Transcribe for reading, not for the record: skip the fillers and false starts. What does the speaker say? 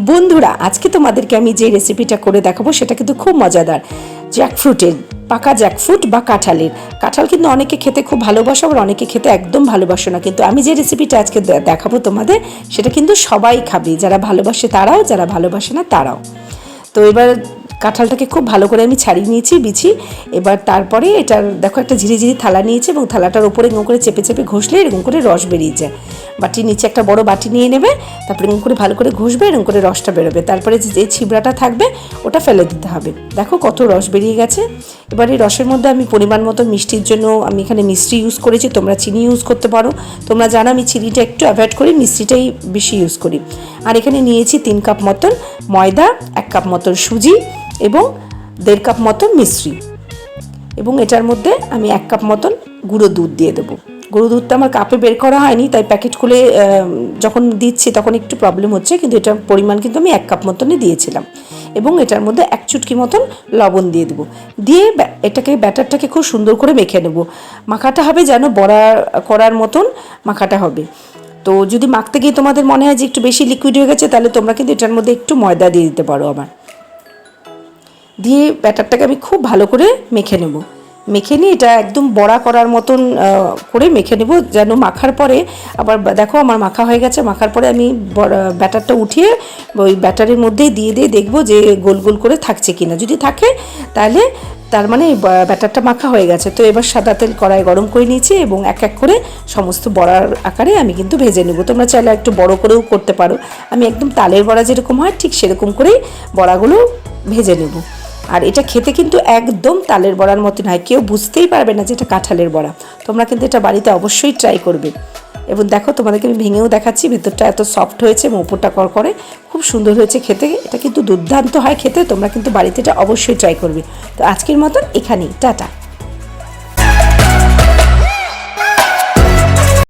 বন্ধুরা, আজকে তোমাদেরকে আমি যে রেসিপিটা করে দেখাবো সেটা কিন্তু খুব মজাদার। জ্যাকফ্রুটের, পাকা জ্যাকফ্রুট বা কাঁঠালের। কাঁঠাল কিন্তু অনেকে খেতে খুব ভালোবাসে, আবার অনেকে খেতে একদম ভালোবাসে না, কিন্তু আমি যে রেসিপিটা আজকে দেখাবো তোমাদের, সেটা কিন্তু সবাই খাবে, যারা ভালোবাসে তারাও, যারা ভালোবাসে না তারাও। তো এবার কাঁঠালটাকে খুব ভালো করে আমি ছাড়িয়ে নিয়েছি বিছি। এবার তারপরে এটার দেখো একটা ঝিরিঝিরি থালা নিয়েছি, এবং থালাটার উপরে এরকম করে চেপে চেপে ঘষলে এরকম করে রস বেরিয়ে যায়। বাটির নিচে একটা বড় বাটি নিয়ে নেবে, তারপরে এরকম করে ভালো করে ঘষবে, এরকম করে রসটা বেরোবে। তারপরে যে ছিবড়াটা থাকবে ওটা ফেলে দিতে হবে। দেখো কত রস বেরিয়ে গেছে। এবার এই রসের মধ্যে আমি পরিমাণ মতো মিষ্টির জন্য আমি এখানে মিষ্টি ইউজ করেছি, তোমরা চিনি ইউজ করতে পারো। তোমরা জানো আমি চিনিটা একটু অ্যাভয়েড করি, মিষ্টিটাই বেশি ইউজ করি। আর এখানে নিয়েছি 3 কাপ মতন ময়দা, 1 কাপ মতন সুজি এবং 1.5 কাপ মতন মিশ্রি, এবং এটার মধ্যে আমি 1 কাপ মতন গুঁড়ো দুধ দিয়ে দেবো। গুঁড়ো দুধটা আমার কাপে বের করা হয়নি, তাই প্যাকেট খুলে যখন দিচ্ছি তখন একটু প্রবলেম হচ্ছে, কিন্তু এটার পরিমাণ কিন্তু আমি 1 কাপ মতনই দিয়েছিলাম। এবং এটার মধ্যে 1 চুটকি মতন লবণ দিয়ে দেবো। দিয়ে এটাকে ব্যাটারটাকে খুব সুন্দর করে মেখে নেবো। মাখাটা হবে যেন বড়া করার মতন মাখাটা হবে। তো যদি মাখতে গিয়ে তোমাদের মনে হয় যে একটু বেশি লিকুইড হয়ে গেছে, তাহলে তোমরা কিন্তু এটার মধ্যে একটু ময়দা দিয়ে দিতে পারো আবার। দিয়ে ব্যাটারটাকে আমি খুব ভালো করে মেখে নেব। মেখে নিয়ে এটা একদম বড়া করার মতন করে মেখে নেব, যেন মাখার পরে আবার দেখো আমার মাখা হয়ে গেছে। মাখার পরে আমি ব্যাটারটা উঠিয়ে ওই ব্যাটারের মধ্যেই দিয়ে দিয়ে দেখবো যে গোল গোল করে থাকছে কিনা। যদি থাকে তাহলে তার মানে ব্যাটারটা মাখা হয়ে গেছে। তো এবার সাদা তেল কড়াই গরম করে নিয়েছি, এবং এক এক করে সমস্ত বড়ার আকারে আমি কিন্তু ভেজে নেব। তোমরা চাইলে একটু বড় করেও করতে পারো। আমি একদম তালের বড়া যেরকম হয় ঠিক সেরকম করেই বড়াগুলো ভেজে নেব। আর এটা খেতে কিন্তু একদম তালের বড়ার মতন হয়, কেউ বুঝতেই পারবে না যে এটা কাঁঠালের বড়া। তোমরা কিন্তু এটা বাড়িতে অবশ্যই ট্রাই করবে। এবং দেখো তোমাদেরকে আমি ভেঙেও দেখাচ্ছি, ভিতরটা এত সফট হয়েছে এবং উপরটা করকরে, খুব সুন্দর হয়েছে খেতে। এটা কিন্তু দুর্দান্ত হয় খেতে, তোমরা কিন্তু বাড়িতে এটা অবশ্যই ট্রাই করবে। তো আজকের মতন এখানেই, টাটা।